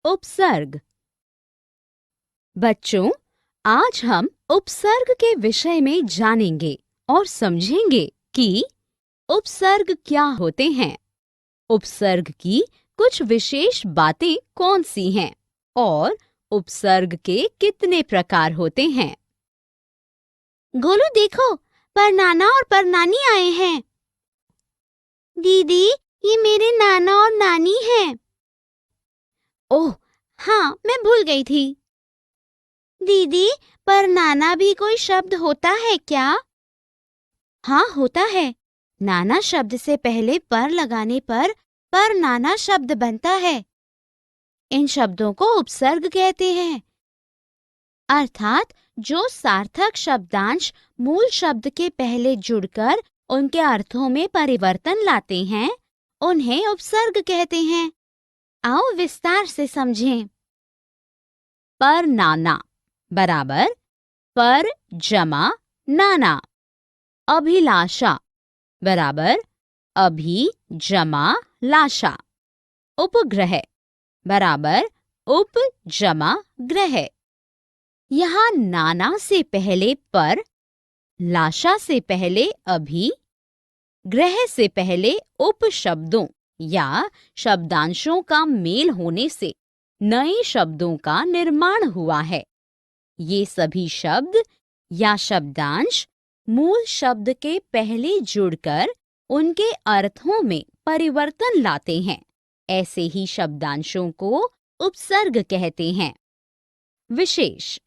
उपसर्ग। बच्चों, आज हम उपसर्ग के विषय में जानेंगे और समझेंगे कि उपसर्ग क्या होते हैं, उपसर्ग की कुछ विशेष बातें कौन सी हैं और उपसर्ग के कितने प्रकार होते हैं। गोलू देखो, परनाना और परनानी आए हैं। दीदी, ये मेरे नाना और नानी हैं। ओह, हाँ, मैं भूल गई थी। दीदी, परनाना भी कोई शब्द होता है क्या? हाँ, होता है। नाना शब्द से पहले पर लगाने पर परनाना शब्द बनता है। इन शब्दों को उपसर्ग कहते हैं, अर्थात जो सार्थक शब्दांश मूल शब्द के पहले जुड़कर उनके अर्थों में परिवर्तन लाते हैं, उन्हें उपसर्ग कहते हैं। आओ विस्तार से समझें। परनाना बराबर पर जमा नाना। अभिलाषा बराबर अभी जमा लाशा। उपग्रह बराबर उप जमा ग्रह। यहाँ नाना से पहले पर, लाशा से पहले अभी, ग्रह से पहले उप शब्दों या शब्दांशों का मेल होने से नए शब्दों का निर्माण हुआ है। ये सभी शब्द या शब्दांश मूल शब्द के पहले जुड़कर उनके अर्थों में परिवर्तन लाते हैं। ऐसे ही शब्दांशों को उपसर्ग कहते हैं। विशेष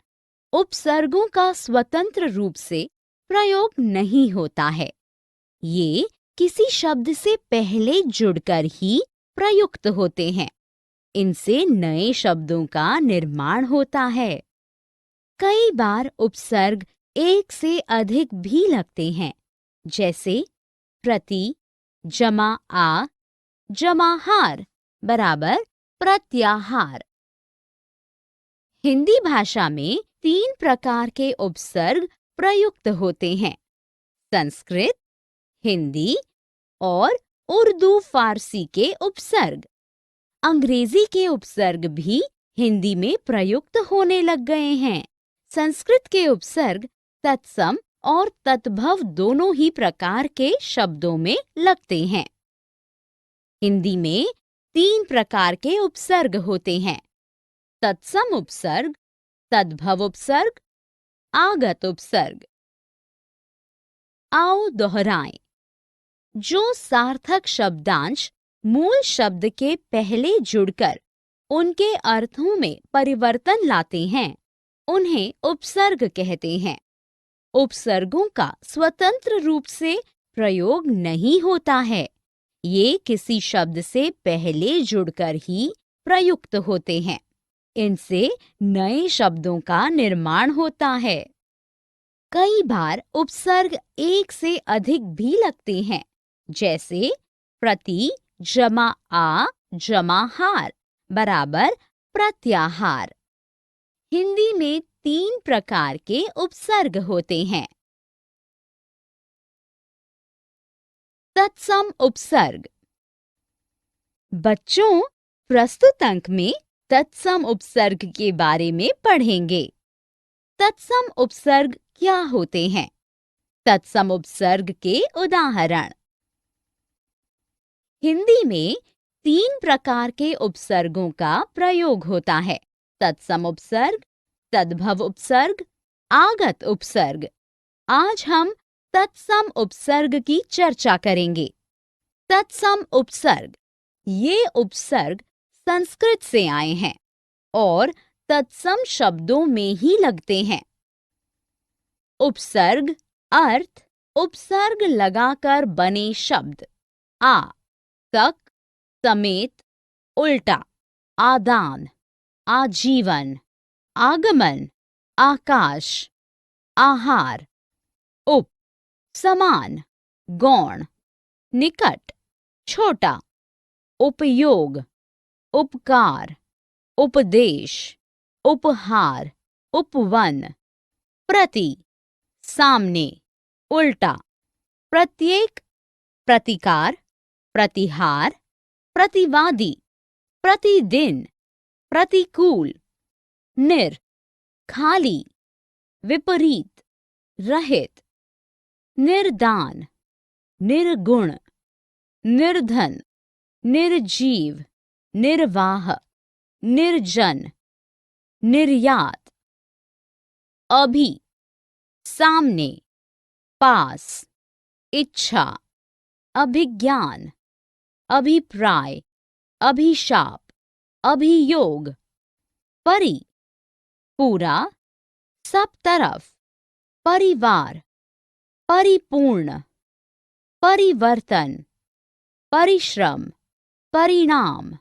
उपसर्गों का स्वतंत्र रूप से प्रयोग नहीं होता है। ये किसी शब्द से पहले जुड़कर ही प्रयुक्त होते हैं। इनसे नए शब्दों का निर्माण होता है। कई बार उपसर्ग एक से अधिक भी लगते हैं, जैसे प्रति जमा आ जमा हार बराबर प्रत्याहार। हिंदी भाषा में 3 प्रकार के उपसर्ग प्रयुक्त होते हैं, संस्कृत, हिंदी और उर्दू फारसी के उपसर्ग। अंग्रेजी के उपसर्ग भी हिंदी में प्रयुक्त होने लग गए हैं। संस्कृत के उपसर्ग तत्सम और तद्भव दोनों ही प्रकार के शब्दों में लगते हैं। हिंदी में 3 प्रकार के उपसर्ग होते हैं, तत्सम उपसर्ग, तद्भव उपसर्ग, आगत उपसर्ग। आओ दोहराएं। जो सार्थक शब्दांश मूल शब्द के पहले जुड़कर उनके अर्थों में परिवर्तन लाते हैं, उन्हें उपसर्ग कहते हैं। उपसर्गों का स्वतंत्र रूप से प्रयोग नहीं होता है। ये किसी शब्द से पहले जुड़कर ही प्रयुक्त होते हैं। इनसे नए शब्दों का निर्माण होता है। कई बार उपसर्ग एक से अधिक भी लगते हैं, जैसे प्रति जमा आ जमा हार बराबर प्रत्याहार। हिंदी में 3 प्रकार के उपसर्ग होते हैं। तत्सम उपसर्ग। बच्चों, प्रस्तुत अंक में तत्सम उपसर्ग के बारे में पढ़ेंगे। तत्सम उपसर्ग क्या होते हैं? तत्सम उपसर्ग के उदाहरण। हिंदी में 3 प्रकार के उपसर्गों का प्रयोग होता है, तत्सम उपसर्ग, तद्भव उपसर्ग, आगत उपसर्ग। आज हम तत्सम उपसर्ग की चर्चा करेंगे। तत्सम उपसर्ग। ये उपसर्ग संस्कृत से आए हैं और तत्सम शब्दों में ही लगते हैं। उपसर्ग अर्थ उपसर्ग लगाकर बने शब्द आ, तक, समेत, उल्टा, आदान, आजीवन, आगमन, आकाश, आहार, उप, समान, गौण, निकट, छोटा, उपयोग, उपकार, उपदेश, उपहार, उपवन, प्रति, सामने, उल्टा, प्रत्येक, प्रतिकार, प्रतिहार, प्रतिवादी, प्रतिदिन, प्रतिकूल, निर, खाली, विपरीत, रहित, निर्दान, निर्गुण, निर्धन, निर्जीव, निर्वाह, निर्जन, निर्यात। अभी, सामने, पास, इच्छा, अभिज्ञान, अभिप्राय, अभिशाप, अभियोग। परि, पूरा, सब तरफ, परिवार, परिपूर्ण, परिवर्तन, परिश्रम, परिणाम।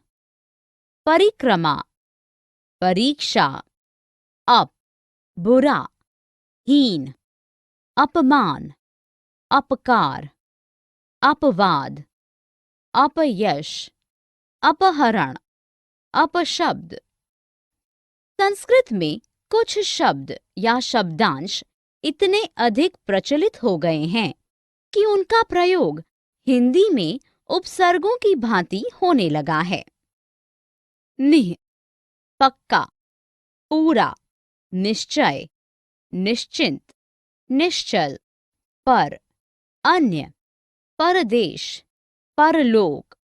परिक्रमा, परीक्षा, अप, बुरा, हीन, अपमान, अपकार, अपवाद, अपयश, अपहरण, अपशब्द। संस्कृत में कुछ शब्द या शब्दांश इतने अधिक प्रचलित हो गए हैं कि उनका प्रयोग हिंदी में उपसर्गों की भांति होने लगा है। निह, पक्का, पूरा, निश्चय, निश्चिंत, निश्चल, पर, अन्य, परदेश, परलोक,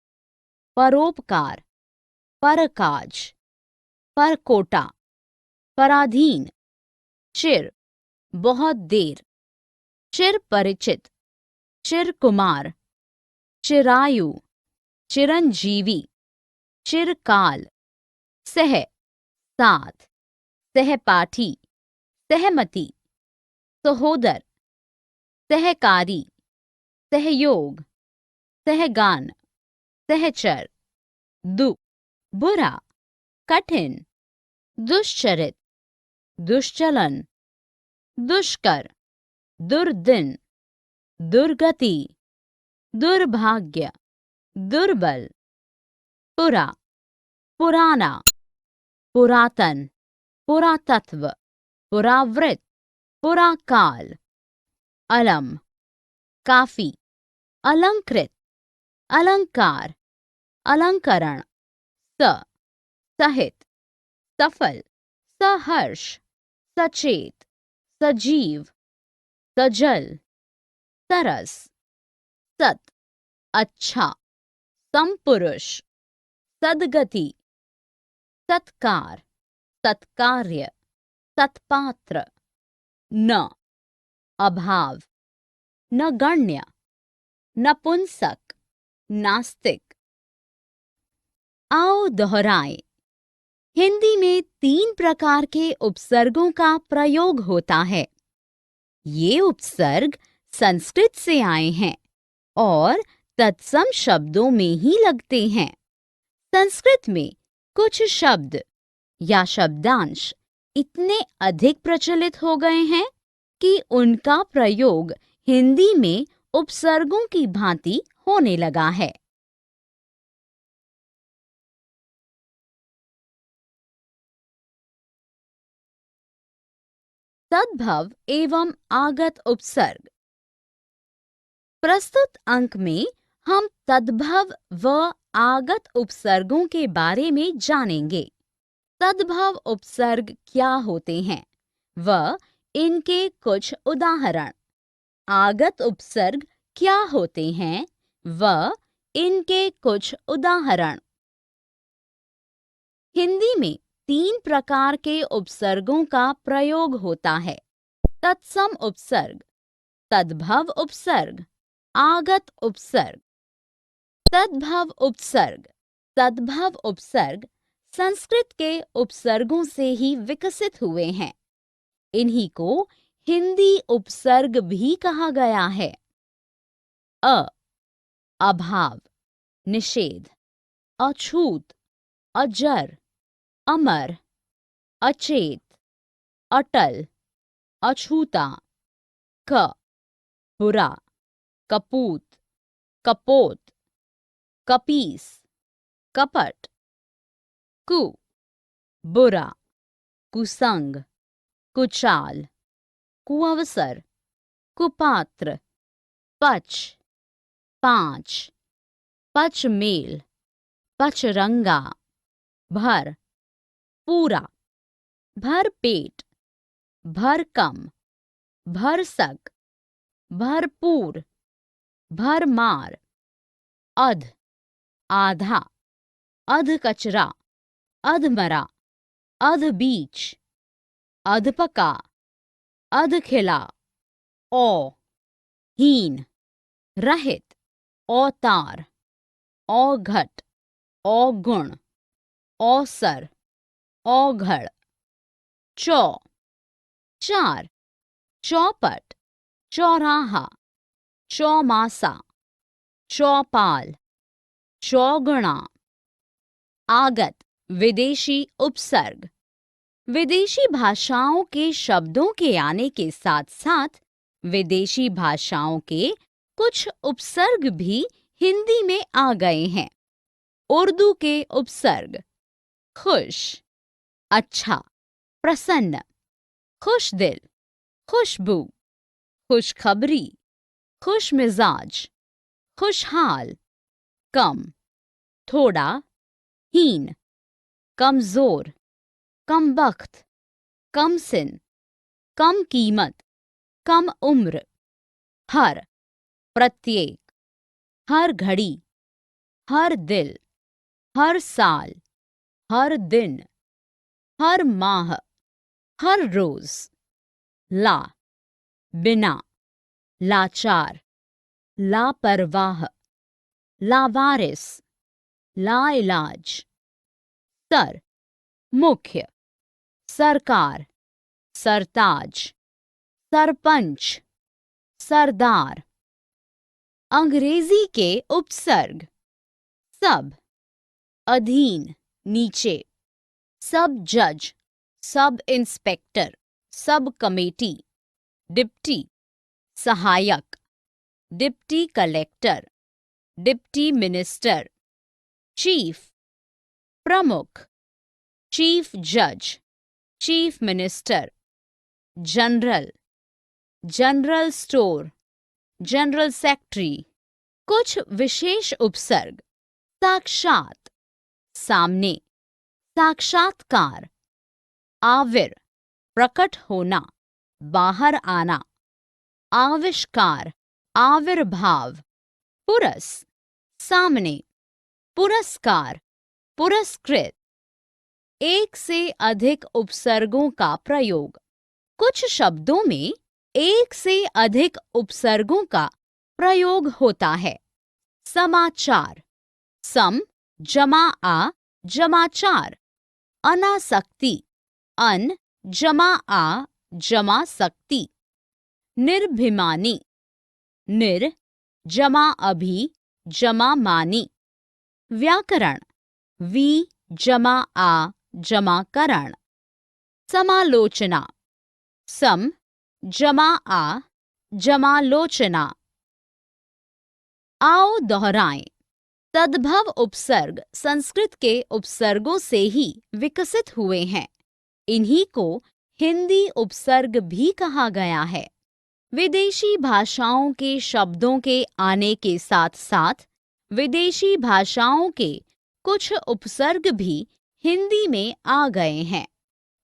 परोपकार, परकाज, परकोटा, पराधीन, चिर, बहुत देर, चिर परिचित, चिरकुमार, चिरायु, चिरंजीवी, चिरकाल, सह, साथ, सहपाठी, सहमति, सहोदर, सहकारी, सहयोग, सहगान, सहचर। दु, बुरा, कठिन, दुश्चरित, दुश्चलन, दुष्कर, दुर्दिन, दुर्गति, दुर्भाग्य, दुर्बल। पुरा, पुराना, पुरातन, पुरातत्व, पुरावृत, पुराकाल। अलम, काफी, अलंकृत, अलंकार, अलंकरण। स, सहित, सफल, सहर्ष, सचेत, सजीव, सजल, सरस, सत, अच्छा, संपुरुष, सद्गति, सत्कार, सत्कार्य, सत्पात्र। न, अभाव, नगण्य, नपुंसक, नास्तिक। आओ दोहराएं। हिंदी में 3 प्रकार के उपसर्गों का प्रयोग होता है। ये उपसर्ग संस्कृत से आए हैं और तत्सम शब्दों में ही लगते हैं। संस्कृत में कुछ शब्द या शब्दांश इतने अधिक प्रचलित हो गए हैं कि उनका प्रयोग हिंदी में उपसर्गों की भांति होने लगा है। तद्भव एवं आगत उपसर्ग। प्रस्तुत अंक में हम तद्भव व आगत उपसर्गों के बारे में जानेंगे। तद्भव उपसर्ग क्या होते हैं व इनके कुछ उदाहरण। आगत उपसर्ग क्या होते हैं व इनके कुछ उदाहरण। हिंदी में 3 प्रकार के उपसर्गों का प्रयोग होता है। तत्सम उपसर्ग, तद्भव उपसर्ग, आगत उपसर्ग। तद्भव उपसर्ग। तद्भव उपसर्ग संस्कृत के उपसर्गों से ही विकसित हुए हैं। इन्हीं को हिंदी उपसर्ग भी कहा गया है। अभाव, निषेध, अछूत, अजर, अमर, अचेत, अटल, अछूता। बुरा, कपूत, कपोत, कपीस, कपट। बुरा, कुसंग, कुचाल, कुअवसर, कुपात्र। पच, 5, पचमेल, पचरंगा, भर, पूरा, भर पेट, भरकम, भरसक, भरपूर, भरमार, अध, आधा, अध कचरा, अधमरा, अध बीच, अधपका, अधखिला, औ, हीन, रहित, औतार, औघट, औगुण, औसर, औघड़, चौ, चार, चौपट, चौराहा, चौमासा, चौपाल, चौगुणा, आगत, विदेशी उपसर्ग। विदेशी भाषाओं के शब्दों के आने के साथ साथ विदेशी भाषाओं के कुछ उपसर्ग भी हिंदी में आ गए हैं। उर्दू के उपसर्ग खुश, अच्छा, प्रसन्न, खुश दिल, खुशबू, खुशखबरी, खुश मिजाज, खुशहाल, कम, थोड़ा, हीन, कमजोर, कमबख्त, कमसिन, कम कीमत, कम उम्र, हर, प्रत्येक, हर घड़ी, हर दिल, हर साल, हर दिन, हर माह, हर रोज, ला, बिना, लाचार, लापरवाह, लावारिस, लाइलाज, सर, मुख्य, सरकार, सरताज, सरपंच, सरदार। अंग्रेजी के उपसर्ग सब, अधीन, नीचे, सब जज, sub inspector, sub committee, deputy, सहायक, deputy collector, deputy minister, chief, प्रमुख, चीफ जज, chief minister, general, general store, general secretary. कुछ विशेष उपसर्ग साक्षात, सामने, साक्षात्कार, आविर, प्रकट होना, बाहर आना, आविष्कार, आविर्भाव, पुरस, सामने, पुरस्कार, पुरस्कृत। एक से अधिक उपसर्गों का प्रयोग। कुछ शब्दों में एक से अधिक उपसर्गों का प्रयोग होता है। समाचार, सम जमा आ जमाचार, अनासक्ति, अन जमा आ जमा सक्ति, निर्भिमानी, निर जमा अभी जमा मानी, व्याकरण, वी जमा आ जमा करण, समालोचना, सम जमा आ जमालोचना। आओ दोहराएं। तद्भव उपसर्ग संस्कृत के उपसर्गों से ही विकसित हुए हैं। इन्हीं को हिंदी उपसर्ग भी कहा गया है। विदेशी भाषाओं के शब्दों के आने के साथ साथ विदेशी भाषाओं के कुछ उपसर्ग भी हिंदी में आ गए हैं।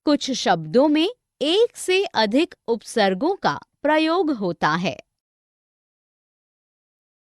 कुछ शब्दों में एक से अधिक उपसर्गों का प्रयोग होता है।